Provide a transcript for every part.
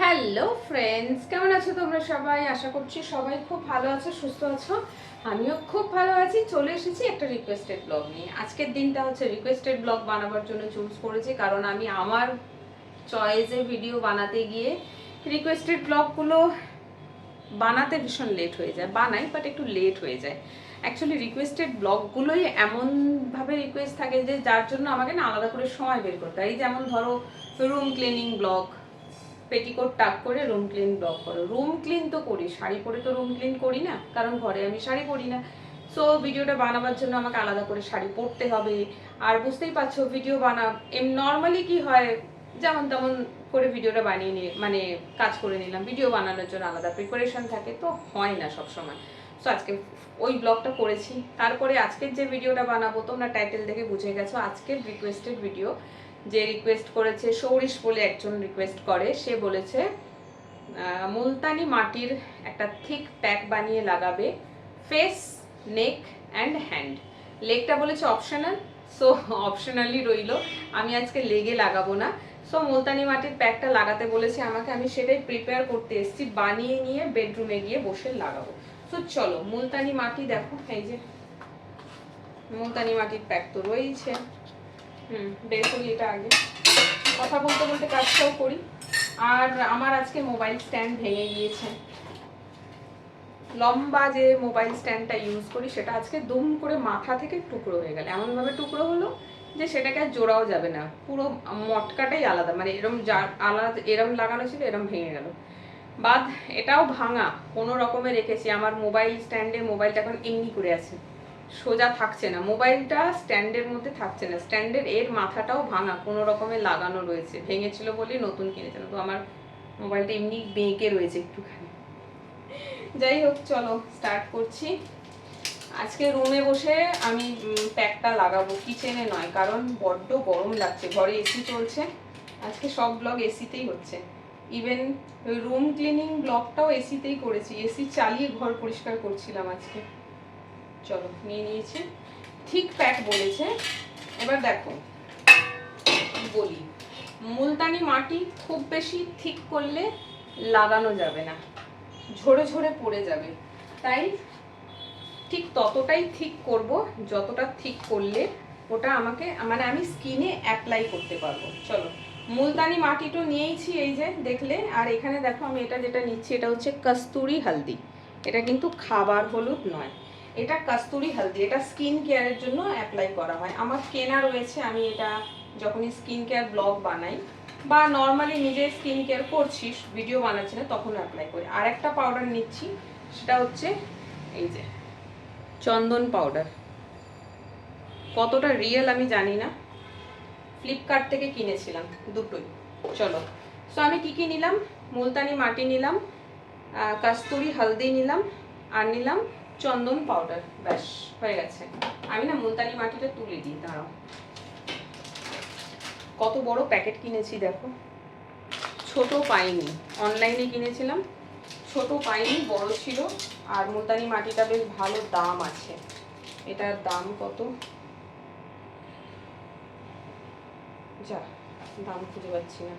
Hello friends, কেমন আছো তোমরা সবাই? আশা করছি সবাই খুব ভালো আছো, সুস্থ আছো। আমিও খুব ভালো আছি। চলে এসেছি একটা রিকোয়েস্টেড ব্লগ নিয়ে। আজকের দিনটা হচ্ছে রিকোয়েস্টেড ব্লগ বানাবার জন্য চুজ করেছি, কারণ আমি আমার চয়েসে ভিডিও বানাতে গিয়ে রিকোয়েস্টেড ব্লগগুলো বানাতে ভীষণ লেট হয়ে যায়। বানাই বাট একটু লেট হয়ে যায়। অ্যাকচুয়ালি রিকোয়েস্টেড ব্লগগুলোই এমনভাবে রিকোয়েস্ট থাকে যে যার জন্য আমাকে না আলাদা করে সময় বের করতে হয়। এই যেমন ধরো রুম ক্লিনিং ব্লগ, পেটিকোট টাক করে রুম ক্লিন ব্লগ করো। রুম ক্লিন তো করি, শাড়ি পরে তো রুম ক্লিন করি না, কারণ ঘরে আমি শাড়ি পরি না। সো ভিডিওটা বানাবার জন্য আমাকে আলাদা করে শাড়ি পরতে হবে। আর বুঝতেই পারছো ভিডিও নর্মালি কি হয়, যেমন তেমন করে ভিডিওটা বানিয়ে নিয়ে মানে কাজ করে নিলাম। ভিডিও বানানোর জন্য আলাদা প্রিপারেশন থাকে, তো হয় না সব সময়। সো আজকে ওই ব্লগটা করেছি। তারপরে আজকের যে ভিডিওটা বানাবো, তোমরা টাইটেল দেখে বুঝে গেছো আজকের রিকোয়েস্টেড ভিডিও। যে রিকোয়েস্ট করেছে সৌরিশ বলে একজন রিকোয়েস্ট করে, সে বলেছে মুলতানি মাটির একটা থিক প্যাক বানিয়ে লাগাবে ফেস, নেক অ্যান্ড হ্যান্ড। লেগটা বলেছে অপশনাল, সো অপশনালি রইল। আমি আজকে লেগে লাগাবো না। সো মুলতানি মাটির প্যাকটা লাগাতে বলেছে আমাকে, আমি সেটাই প্রিপেয়ার করতে এসেছি, বানিয়ে নিয়ে বেডরুমে গিয়ে বসে লাগাবো। সো চলো, মুলতানি মাটি দেখো, এই যে মুলতানি মাটির প্যাক তো রয়েছে। বের করি এটা আগে, কথা বলতে বলতে কাজটাও করি। আর আমার আজকে মোবাইল স্ট্যান্ড ভেঙে গিয়েছে। লম্বা যে মোবাইল স্ট্যান্ডটা ইউজ করি সেটা আজকে দুম করে মাথা থেকে টুকরো হয়ে গেল। এমনভাবে টুকরো হলো যে সেটাকে আর জোড়াও যাবে না, পুরো মটকাটাই আলাদা, মানে এরম আলাদা এরম লাগানো ছিল, এরম ভেঙে গেল। বাদ এটাও ভাঙা, কোনো রকমে রেখেছি। আমার মোবাইল স্ট্যান্ডে মোবাইলটা এখন এমনি করে আছে, সোজা থাকছে না, মোবাইলটা স্ট্যান্ডের মধ্যে থাকছে না। স্ট্যান্ডের এর মাথাটাও ভাঙা, কোনো রকমে লাগানো রয়েছে। ভেঙেছিল বলেই নতুন কিনেছিলাম, তো আমার মোবাইলটা এমনি বেঁকে রয়েছে একটুখানি। যাই হোক, চলো স্টার্ট করছি। আজকে রুমে বসে আমি প্যাকটা লাগাবো, কিচেনে নয়, কারণ বড্ড গরম লাগছে। ঘরে এসি চলছে, আজকে সব ব্লগ এসিতেই হচ্ছে। ইভেন রুম ক্লিনিং ব্লগটাও এসিতেই করেছি, এসি চালিয়ে ঘর পরিষ্কার করছিলাম আজকে। চলো, নিয়ে নিয়েছি। ঠিক প্যাক বলেছে। এবার দেখো বলি, মুলতানি মাটি খুব বেশি ঠিক করলে লাগানো যাবে না, ঝরে ঝরে পড়ে যাবে। তাই ঠিক ততটাই ঠিক করব যতটা ঠিক করলে ওটা আমাকে মানে আমি স্কিনে অ্যাপ্লাই করতে পারবো। চলো, মুলতানি মাটিটা নিয়েইছি, এই যে দেখলে। আর এখানে দেখো আমি এটা যেটা নিচ্ছি, এটা হচ্ছে কস্তুরি হলদি। এটা কিন্তু খাবার হলুদ নয়, এটা কস্তুরি হলদি। এটা স্কিন কেয়ারের জন্য অ্যাপ্লাই করা হয়। আমার কেনা রয়েছে, আমি এটা যখনই স্কিন কেয়ার ব্লগ বানাই বা নর্মালি নিজে স্কিন কেয়ার করছি, ভিডিও বানাচ্ছি না, তখন অ্যাপ্লাই করি। আর একটা পাউডার নিচ্ছি, সেটা হচ্ছে এই যে চন্দন পাউডার। কতটা রিয়েল আমি জানি না, ফ্লিপকার্ট থেকে কিনেছিলাম দুটোই। চলো, সো আমি কি কি নিলাম, মুলতানি মাটি নিলাম, কস্তুরি হলদি নিলাম, আর নিলাম চন্দন পাউডার। ব্যাস হয়ে গেছে। আমি না মুলতানি মাটিটা তুলে দিই, দাঁড়াও। কত বড় প্যাকেট কিনেছি দেখো, ছোট পাইনি, অনলাইনে কিনেছিলাম, ছোট পাইনি, বড় ছিল। আর মুলতানি মাটিটা বেশ ভালো দাম আছে। এটার দাম কত, যা দাম খুঁজে পাচ্ছি না।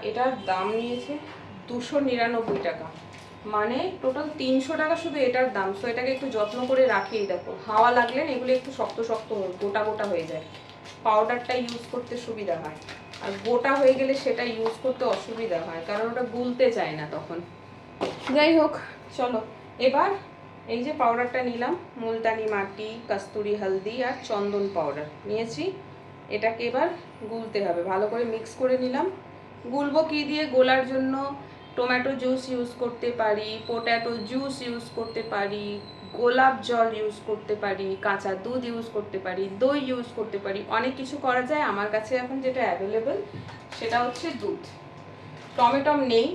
এটার দাম নিয়েছে 299 টাকা, মানে টোটাল 300 টাকা শুধু এটার দাম। সো এটাকে একটু যত্ন করে রাখি। দেখো হাওয়া লাগলে না এগুলো একটু শক্ত শক্ত গোটা গোটা হয়ে যায়, পাউডারটা ইউজ করতে সুবিধা হয়। আর গোটা হয়ে গেলে সেটা ইউজ করতে অসুবিধা হয়, কারণ ওটা গুলতে চায় না তখন। যাই হোক, চলো এবার এই যে পাউডারটা নিলাম, মুলতানি মাটি, কস্তুরি হলদি আর চন্দন পাউডার নিয়েছি। এটাকে এবার গুলতে হবে, ভালো করে মিক্স করে নিলাম। গুলবো কি দিয়ে, গোলার জন্য টমেটো জুস ইউজ করতে পারি, পটেটো জুস ইউজ করতে পারি, গোলাপ জল ইউজ করতে পারি, কাঁচা দুধ ইউজ করতে পারি, দই ইউজ করতে পারি, অনেক কিছু করা যায়। আমার কাছে এখন যেটা অ্যাভেলেবেল সেটা হচ্ছে দুধ। টমেটো নেই,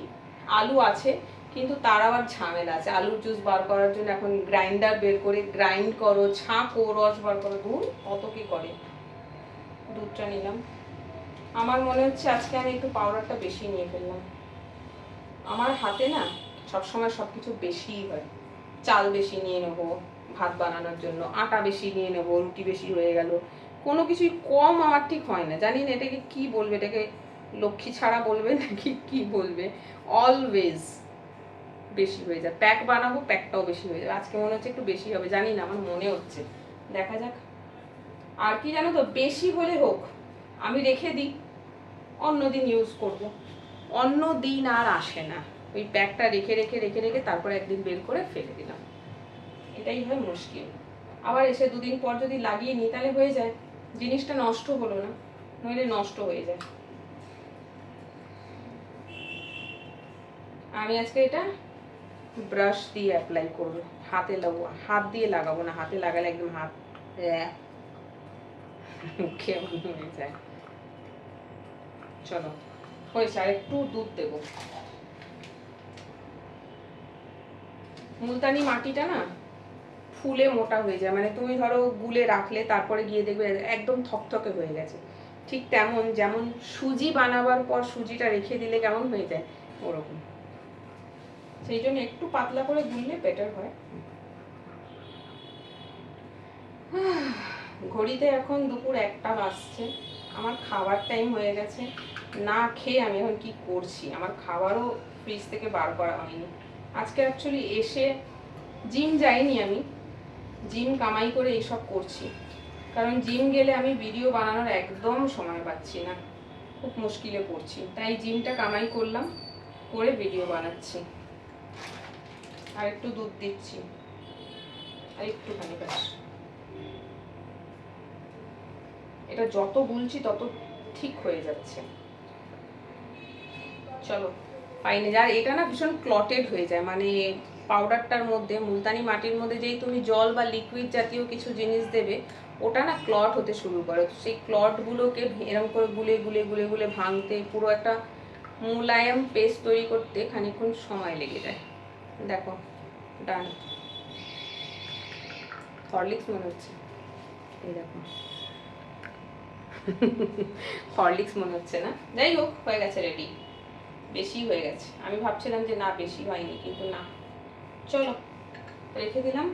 আলু আছে, কিন্তু তার আবার ঝামেলা আছে। আলুর জুস বার করার জন্য এখন গ্রাইন্ডার বের করে গ্রাইন্ড করো, ছাঁকো, রস বার করো, দুধ কত কি করে। দুধটা নিলাম। আমার মনে হচ্ছে আজকে আমি একটু পাউডারটা বেশি নিয়ে ফেললাম। আমার হাতে না সবসময় সব কিছু বেশিই হয়। চাল বেশি নিয়ে নেবো ভাত বানানোর জন্য, আটা বেশি নিয়ে নেবো, রুটি বেশি হয়ে গেল, কোনো কিছুই কম আমার ঠিক হয় না। জানি না এটাকে কি বলবে, এটাকে লক্ষ্মী ছাড়া বলবে নাকি কি বলবে, অলওয়েজ বেশি হয়ে যায়। প্যাক বানাবো, প্যাকটাও বেশি হয়ে যাবে। আজকে মনে হচ্ছে একটু বেশি হবে, জানি না, আমার মনে হচ্ছে, দেখা যাক। আর কি জানো তো, বেশি হলে হোক, আমি রেখে দিই, অন্য দিন ইউজ করব। অন্য দিন আর আসে না, ওই প্যাকটা রেখে রেখে রেখে রেখে তারপর একদিন বের করে ফেলে দিলাম, এটাই হয় মুশকিল। আবার এসে দুদিন পর যদি লাগিয়ে নিই তাহলে হয়ে যায়, জিনিসটা নষ্ট হলো না, নইলে নষ্ট হয়ে যায়। আমি আজকে এটা ব্রাশ দিয়ে অ্যাপ্লাই করবো, হাতে লাগাবো, হাত দিয়ে লাগাবো না, হাতে লাগালে একদম হাত কেমন হয়ে যায়। চলো হয়েছে, আর একটু দুধ দেবো। মুলতানি মাটিটা না ফুলে মোটা হয়ে যায়, মানে তুমি ধরো গুলে রাখলে তারপরে গিয়ে দেখবে একদম থকথকে হয়ে গেছে, ঠিক তেমন যেমন সুজি বানাবার পর সুজিটা রেখে দিলে কেমন হয়ে যায় ওরকম। সেই জন্য একটু পাতলা করে গুললে বেটার হয়। ঘড়িতে এখন দুপুর 1টা বাজছে, আমার খাবার টাইম হয়ে গেছে। না খেয়ে আমি এখন কি করছি, আমার খাবারও ফ্রিজ থেকে বার করা হয়নি। আজকে অ্যাকচুয়ালি এসে জিম যাইনি, আমি জিম কামাই করে এইসব করছি, কারণ জিম গেলে আমি ভিডিও বানানোর একদম সময় পাচ্ছি না, খুব মুশকিলে পড়ছি, তাই জিমটা কামাই করলাম, করে ভিডিও বানাচ্ছি। আর একটু দুধ দিচ্ছি, আর একটুখানি ব্যাস। এটা যত গুলছি তত ঠিক হয়ে যাচ্ছে। চলো পাইনি, আর এটা না ভীষণ ক্লটেড হয়ে যায়, মানে পাউডারটার মধ্যে, মুলতানি মাটির মধ্যে যেই তুমি জল বা লিকুইড জাতীয় কিছু জিনিস দেবে, ওটা না ক্লট হতে শুরু করে। সেই ক্লটগুলোকে এরকম করে গুলে গুলে গুলে গুলে ভাঙতে, পুরো একটা মুলায়ম পেস্ট তৈরি করতে খানিকক্ষণ সময় লেগে যায়। দেখো ডান। হরলিক্স মনে হচ্ছে, এই দেখো হরলিক্স মনে হচ্ছে না, যাই হোক হয়ে গেছে, রেডি। বেশি হয়ে গেছে, আমি ভাবছিলাম যে না বেশি হয়নি, কিন্তু না। চলো রেখে দিলাম,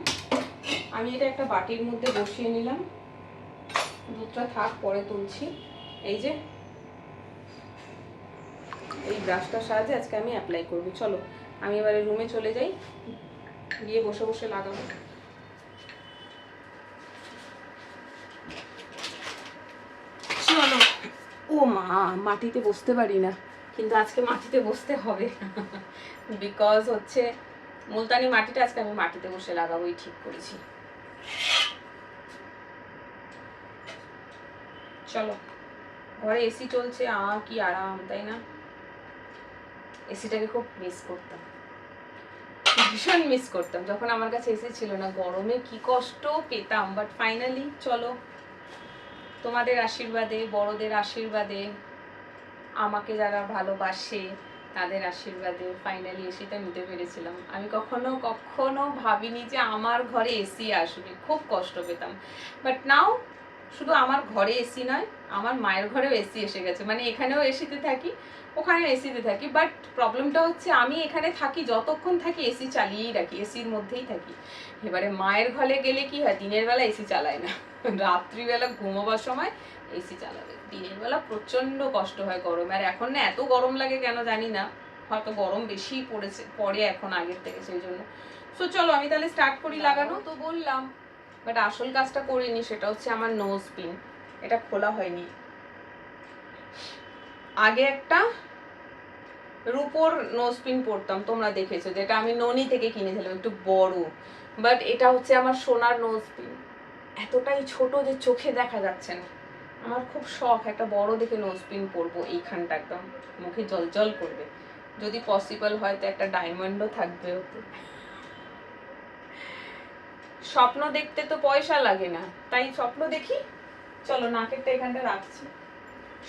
আমি এটা একটা বাটির মধ্যে বসিয়ে নিলাম, দুধটা থাক, পরে তুলছি। এই যে এই ব্রাশটার সাহায্যে আজকে আমি অ্যাপ্লাই করবো। চলো আমি এবারে রুমে চলে যাই, গিয়ে বসে বসে লাগাবো। চলো। ও মা, মাটিতে বসতে পারি না, কিন্তু আজকে মাটিতে বসতে হবে, বিকজ হচ্ছে মুলতানি মাটিটা আজকে আমি মাটিতে বসে লাগাবোই ঠিক করেছি। চলো, ঘরে এসি চলছে, কি আরাম, তাই না? এসিটাকে খুব মিস করতাম, ভীষণ মিস করতাম, যখন আমার কাছে এসি ছিল না, গরমে কি কষ্ট পেতাম। বাট ফাইনালি চলো, তোমাদের আশীর্বাদে, বড়দের আশীর্বাদে, আমাকে যারা ভালোবাসে তাদের আশীর্বাদে ফাইনালি এসিটা নিতে পেরেছিলাম। আমি কখনো কখনো ভাবিনি যে আমার ঘরে এসি আসবে, খুব কষ্ট পেতাম। বাট নাও শুধু আমার ঘরে এসি নয়, আমার মায়ের ঘরেও এসি এসে গেছে, মানে এখানেও এসিতে থাকি, ওখানেও এসিতে থাকি। বাট প্রবলেমটা হচ্ছে আমি এখানে থাকি, যতক্ষণ থাকি এসি চালিয়েই রাখি, এসির মধ্যেই থাকি। এবারে মায়ের ঘরে গেলে কি হয়, দিনের বেলা এসি চালায় না, রাত্রিবেলা ঘুমোবার সময় এসি চালাবে, দিনের বেলা প্রচন্ড কষ্ট হয় গরমে। আর এখন না এত গরম লাগে কেন জানি না, হয়তো গরম বেশি পড়ে এখন আগের থেকে, সেই জন্য। সো চলো আমি তাহলে স্টার্ট করি লাগানো, তো বললাম। বাট আসল কাজটা করিনি, সেটা হচ্ছে আমার নোজ পিন, এটা খোলা হয়নি। আগে একটা রুপোর নোজ পিন পরতাম, তোমরা দেখেছো, যেটা আমি ননি থেকে কিনেছিলাম, একটু বড়। বাট এটা হচ্ছে আমার সোনার নোজ পিন, এতটাই ছোট যে চোখে দেখা যাচ্ছে না। আমার খুব শখ একটা বড় দেখে নোজ পিন পরবো, এইখানটা একদম মুখে জলজল করবে, যদি পসিবল হয় তো একটা ডায়মন্ডও থাকবে ওতে। স্বপ্ন দেখতে তো পয়সা লাগে না, তাই স্বপ্ন দেখি। চলো নাকেরটা এখানটা রাখছি।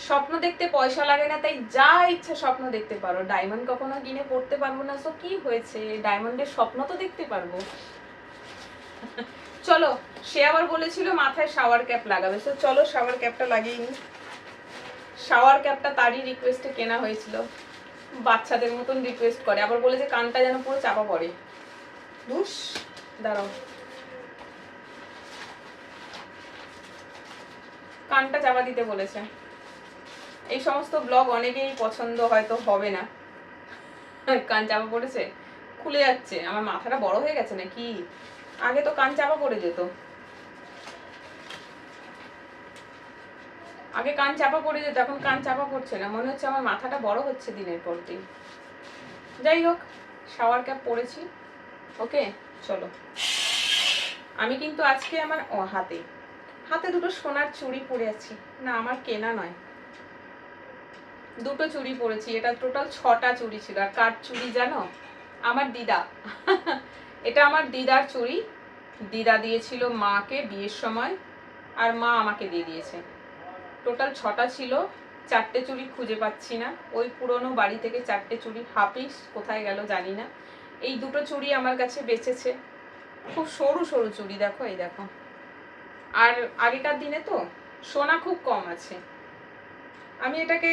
স্বপ্ন দেখতে পয়সা লাগে না, তাই যা ইচ্ছা স্বপ্ন দেখতে পারো। ডায়মন্ড কখনো কিনে পড়তে পারবো না, তো কি হয়েছে, ডায়মন্ডের স্বপ্ন তো দেখতে পারবো। চলো, সে আবার বলেছিল মাথায় শাওয়ার ক্যাপ লাগাবে, তো চলো শাওয়ার ক্যাপটা লাগিয়ে নিই। শাওয়ার ক্যাপটা তারই রিকোয়েস্টে কেনা হয়েছিল, বাচ্চাদের মতন রিকোয়েস্ট করে, আবার বলে যে কানটা যেন পুরো চাপা পড়ে। ধুস, দাঁড়াও, কানটা চাপা দিতে বলেছে। এই সমস্ত ব্লগ অনেকেই পছন্দ হয়তো হবে না। কান চাপা পড়েছে, খুলে যাচ্ছে। আমার মাথাটা বড় হয়ে গেছে নাকি? আগে তো কান চাপা পড়ে যেত, আগে কান চাপা পড়ে যেত, এখন কান চাপা পড়ছে না। মনে হচ্ছে আমার মাথাটা বড় হচ্ছে দিনের পর দিন। যাই হোক, শাওয়ার ক্যাপ পরেছি। ওকে, চলো। আমি কিন্তু আজকে আমার হাতে হাতে দুটো সোনার চুড়ি পরে আছি। না, আমার কেনা নয়, দুটো চুড়ি পরেছি। এটা টোটাল 6টা চুড়ি ছিল। আর কার চুড়ি জানো? আমার দিদা। এটা আমার দিদার চুড়ি। দিদা দিয়েছিল মাকে বিয়ের সময়, আর মা আমাকে দিয়ে দিয়েছে। টোটাল 6টা ছিল। 4টে চুড়ি খুঁজে পাচ্ছি না। ওই পুরনো বাড়ি থেকে 4টে চুড়ি হাফিস কোথায় গেল জানি না। এই দুটো চুড়ি আমার কাছে বেঁচেছে। খুব সরু সরু চুড়ি, দেখো, এই দেখো। আর আগেকার দিনে তো সোনা খুব কম আছে। আমি এটাকে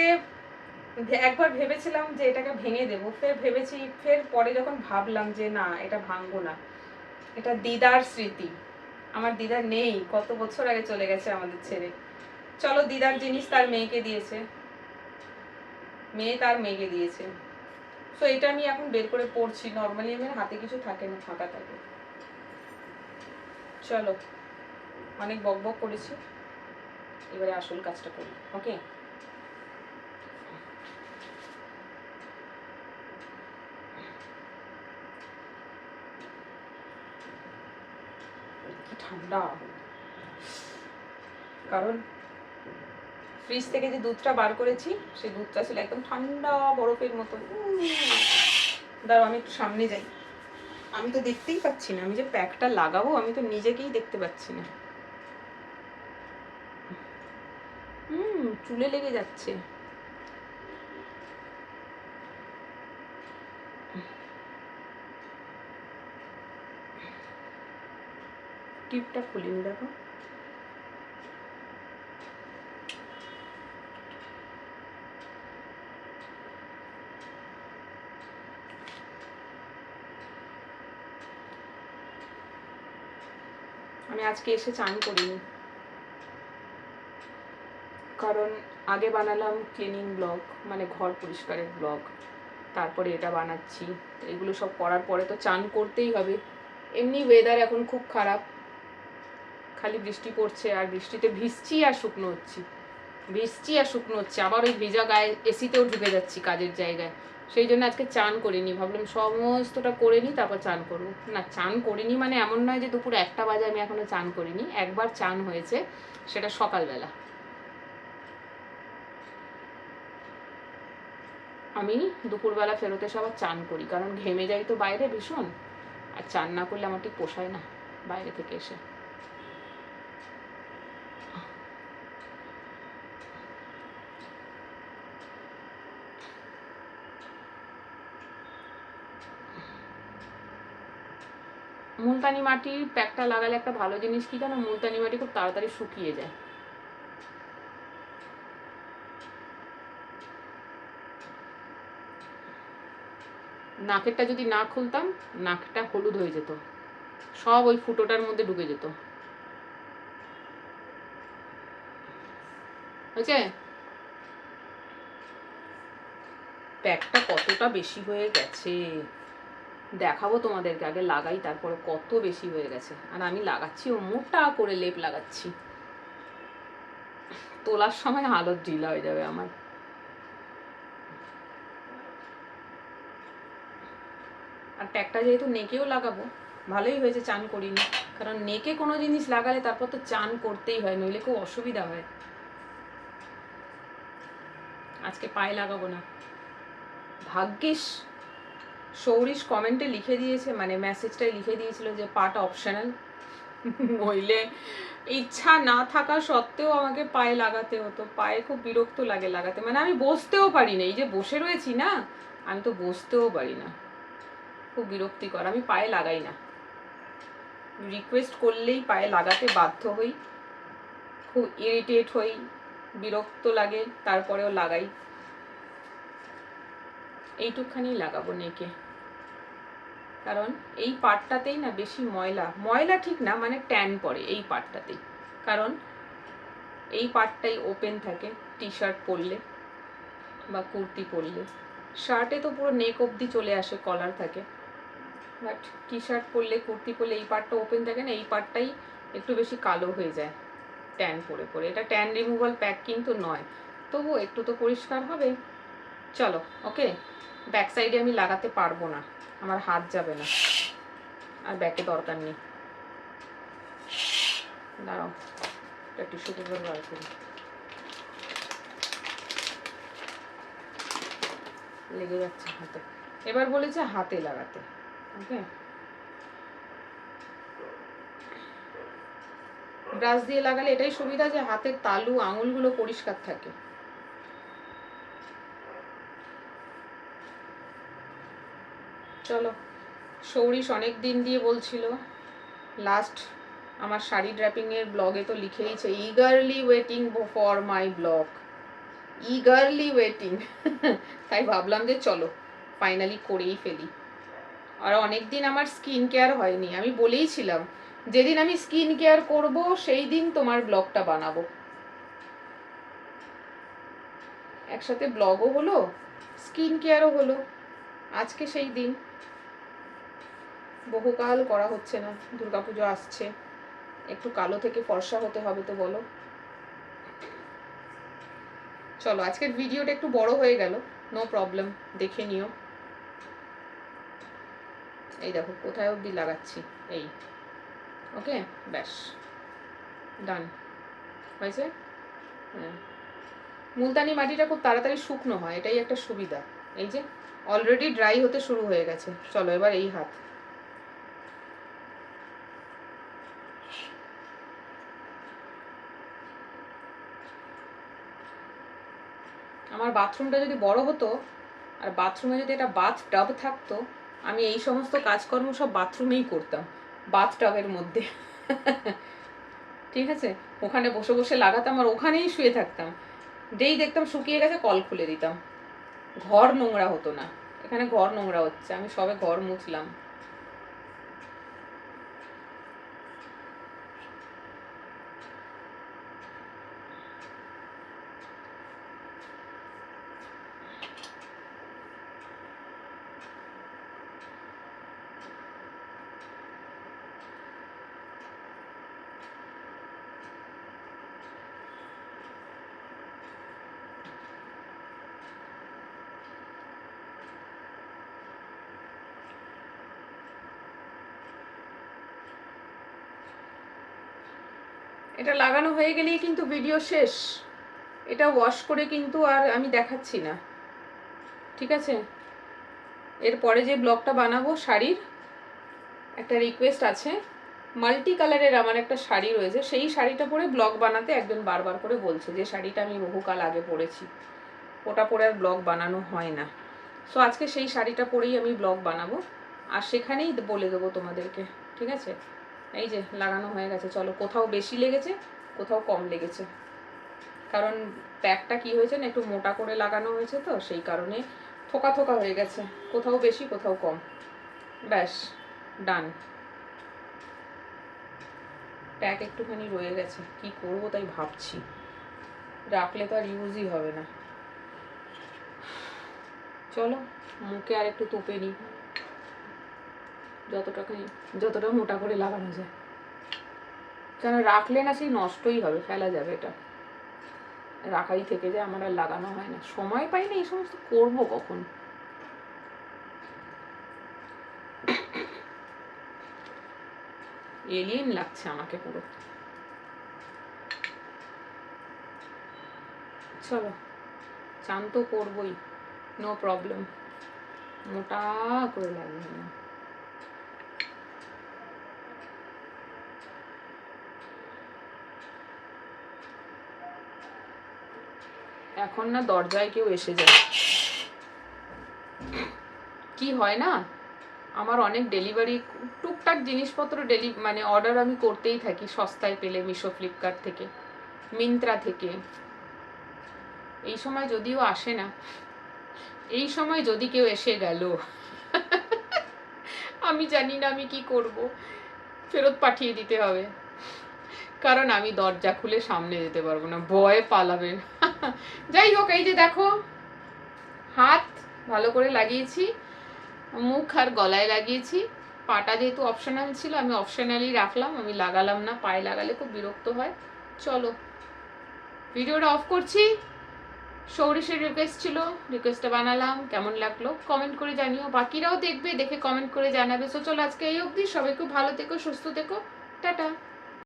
একবার ভেবেছিলাম যে এটাকে ভেঙে দেবো, ফের ভেবেছি, ফের পরে যখন ভাবলাম যে না, এটা ভাঙবো না। এটা দিদার স্মৃতি। আমার দিদা নেই, কত বছর আগে চলে গেছে আমাদের ছেড়ে। চলো, দিদার জিনিস তার মেয়েকে দিয়েছে, মেয়ে তার মেয়েকে দিয়েছে। তো এটা আমি এখন বের করে পড়ছি। নর্মালি আমার হাতে কিছু থাকে না, ফাঁকা থাকে। চলো, অনেক বক বক করেছি, এবারে আসল কাজটা করি। ওকে, কি ঠান্ডা! কারণ ফ্রিজ থেকে যে দুধটা বার করেছি, সেই দুধটা ছিল একদম ঠান্ডা বরফের মতো। দাঁড়াও, আমি একটু সামনে যাই। আমি তো দেখতেই পাচ্ছি না, আমি যে প্যাকটা লাগাবো আমি তো নিজেকেই দেখতে পাচ্ছি না। চুলে লেগে যাচ্ছে। টিপটা খুলিনি, দেখো। আমি আজকে এসে চান করিনি, কারণ আগে বানালাম ক্লিনিং ব্লগ, মানে ঘর পরিষ্কারের ব্লগ, তারপরে এটা বানাচ্ছি। এগুলো সব করার পরে তো চান করতেই হবে। এমনি ওয়েদার এখন খুব খারাপ, খালি বৃষ্টি পড়ছে, আর বৃষ্টিতে ভিজছি আর শুকনো হচ্ছি, ভিজছি আর শুকনো হচ্ছে। আবার ওই ভেজা গায়ে এসিতেও ঢুকে যাচ্ছি কাজের জায়গায়। সেই জন্য আজকে চান করিনি, ভাবলাম সমস্তটা করে নিই তারপর চান করবো। না, চান করিনি মানে এমন নয় যে দুপুর 1টা বাজে আমি এখনো চান করিনি। একবার চান হয়েছে, সেটা সকালবেলা। আমি দুপুরবেলা ফেরত এসে আবার চান করি, কারণ ঘেমে যাই তো বাইরে ভীষণ, আর চান না করলে আমার ঠিক পোষায় না বাইরে থেকে এসে। মুলতানি মাটির প্যাকটা লাগালে একটা ভালো জিনিস কি জানো? মুলতানি মাটি খুব তাড়াতাড়ি শুকিয়ে যায়। নাকেরটা যদি না খুলতাম, নাকটা হলুদ হয়ে যেত, সব ওই ফুটোটার মধ্যে ঢুকে যেত। হয়েছে? প্যাকটা কতটা বেশি হয়ে গেছে দেখাবো তোমাদেরকে, আগে লাগাই তারপরে। কত বেশি হয়ে গেছে, আর আমি লাগাচ্ছি ও মোটা করে লেপ লাগাচ্ছি। তোলার সময় হালত ঢিলা হয়ে যাবে আমার। আর প্যাকটা যেহেতু নেকেও লাগাবো, ভালোই হয়েছে চান করিনি, কারণ নেকে কোনো জিনিস লাগালে তারপর তো চান করতেই হয়, নইলে খুব অসুবিধা হয়। আজকে পায়ে লাগাবো না। ভাগ্যিস সৌরিশ কমেন্টে লিখে দিয়েছে, মানে মেসেজটাই লিখে দিয়েছিল যে পাটা অপশনাল, নইলে ইচ্ছা না থাকা সত্ত্বেও আমাকে পায়ে লাগাতে হতো। পায়ে খুব বিরক্ত লাগে লাগাতে, মানে আমি বসতেও পারি না। এই যে বসে রয়েছি না, আমি তো বসতেও পারি না, খুব বিরক্তিকর। আমি পায়ে লাগাই না, রিকোয়েস্ট করলেই পায়ে লাগাতে বাধ্য হই, খুব ইরিটেট হই, বিরক্ত লাগে, তারপরেও লাগাই। এইটুকখানি লাগাবো নেকে, কারণ এই পার্টটাতেই না বেশি ময়লা, ময়লা ঠিক না, মানে ট্যান পড়ে এই পার্টটাতেই, কারণ এই পার্টটাই ওপেন থাকে টি শার্ট পরলে। বা কুর্তি পরলে। শার্টে তো পুরো নেক অবধি চলে আসে, কলার থাকে, বাট টি শার্ট পরলে, কুর্তি পরলে এই পার্টটা ওপেন থাকে না, এই পার্টটাই একটু বেশি কালো হয়ে যায় ট্যান পরে পরে। এটা ট্যান রিমুভাল প্যাক কিন্তু নয়, তবু একটু তো পরিষ্কার হবে। চলো ওকে, ব্যাক সাইডে আমি লাগাতে পারবো না, আমার হাত যাবে না, আর ব্যাকে দরকার নেই। দাঁড়াও, একটা টিস্যু পেপার বার করি, লেগে যাচ্ছে হাতে। এবার বলেছে হাতে লাগাতে, ওকে। ব্রাশ দিয়ে লাগালে এটাই সুবিধা যে হাতের তালু আঙুলগুলো পরিষ্কার থাকে। চলো, সৌরিশ অনেক দিন দিয়ে বলছিল, লাস্ট আমার শাড়ি ড্র্যাপিংয়ের ব্লগে তো লিখেইছে, eagerly waiting for my blog, eagerly waiting. তাই ভাবলাম যে চলো ফাইনালি করেই ফেলি। আর অনেক দিন আমার স্কিন কেয়ার হয়নি, আমি বলেইছিলাম যেদিন আমি স্কিন কেয়ার করব সেই দিন তোমার ব্লগটা বানাবো। একসাথে ব্লগও হলো, স্কিন কেয়ারও হলো, আজকে সেই দিন। বহুকাল করা হচ্ছে না, দুর্গাপুজো আসছে, একটু কালো থেকে ফর্সা হতে হবে তো বলো। চলো, আজকের ভিডিওটা একটু বড় হয়ে গেল, নো প্রবলেম, দেখে নিও। এই দেখো কোথায় অবধি লাগাচ্ছি, এই, ওকে, ব্যাস ডান হয়েছে। হ্যাঁ, মুলতানি মাটিটা খুব তাড়াতাড়ি শুকনো হয়, এটাই একটা সুবিধা। এই যে অলরেডি ড্রাই হতে শুরু হয়ে গেছে। চলো এবার এই হাত, আমার বাথরুমটা যদি বড় হতো আর বাথরুমে যদি একটা বাথ টাব থাকতো, আমি এই সমস্ত কাজকর্ম সব বাথরুমেই করতাম, বাথ টাবের মধ্যে। ঠিক আছে, ওখানে বসে বসে লাগাতাম আর ওখানেই শুয়ে থাকতাম, যেই দেখতাম শুকিয়ে গেছে কল খুলে দিতাম, ঘর নোংরা হতো না। এখানে ঘর নোংরা হচ্ছে, আমি সবে ঘর মুছলাম। এটা লাগানো হয়ে গেলেই কিন্তু ভিডিও শেষ, এটা ওয়াশ করে কিন্তু আর আমি দেখাচ্ছি না, ঠিক আছে। এরপরে যে ব্লগটা বানাবো শাড়ির, একটা রিকোয়েস্ট আছে, মাল্টি কালারের আমার একটা শাড়ি রয়েছে, সেই শাড়িটা পরে ব্লগ বানাতে একজন বারবার করে বলছে, যে শাড়িটা আমি বহুকাল আগে পরেছি, ওটা পরে আর ব্লগ বানানো হয় না। সো আজকে সেই শাড়িটা পরেই আমি ব্লগ বানাবো, আর সেখানেই বলে দেবো তোমাদেরকে, ঠিক আছে। এই যে লাগানো হয়ে গেছে, চলো, কোথাও বেশি লেগেছে কোথাও কম লেগেছে, কারণ প্যাকটা কি হয়েছে না, একটু মোটা করে লাগানো হয়েছে তো সেই কারণে থোকা থোকা হয়ে গেছে, কোথাও বেশি কোথাও কম, ব্যাস ডান। প্যাক একটুখানি রয়ে গেছে, কি করবো তাই ভাবছি, রাখলে তো আর ইউজই হবে না। চলো মুখে আর একটু তুপে নিই, যতটা মোটা করে লাগানো যায়, কেন রাখলে না সেই নষ্টই হবে, ফেলা যাবে, এটা রাখাই থেকে যায়, আমার আর লাগানো হয় না, সময় পাই না এই সমস্ত করবো কখন। এলিয়েন লাগছে আমাকে পুরো। চলো, চান তো করবোই, নো প্রবলেম, মোটা করে লাগিয়ে না। এখন না দরজায় কেউ এসে যায়, কি হয় না, আমার অনেক ডেলিভারি, টুকটাক জিনিসপত্র মানে অর্ডার আমি করতেই থাকি, সস্তায় পেলে মিশো, ফ্লিপকার্ট থেকে, মিন্ত্রা থেকে। এই সময় যদিও আসে না, এই সময় যদি কেউ এসে গেল, আমি জানি না আমি কি করব, ফেরত পাঠিয়ে দিতে হবে, কারণ আমি দরজা খুলে সামনে যেতে পারবো না, ভয়ে পালাবে। যাই হোক, এই যে দেখো হাত ভালো করে লাগিয়েছি, মুখ আর গলায় লাগিয়েছি। পাটা যেহেতু অপশনাল ছিল আমি অপশনালি রাখলাম, আমি লাগালাম না, পায়ে লাগালে খুব বিরক্ত হয়। চলো ভিডিওটা অফ করছি। সৌরিশের রিকোয়েস্ট ছিল, রিকোয়েস্টটা বানালাম। কেমন লাগলো কমেন্ট করে জানিও, বাকিরাও দেখবে, দেখে কমেন্ট করে জানাবে। সো চলো আজকে এই অবধি, সবাই খুব ভালো থেকো, সুস্থ থেকো, টাটা।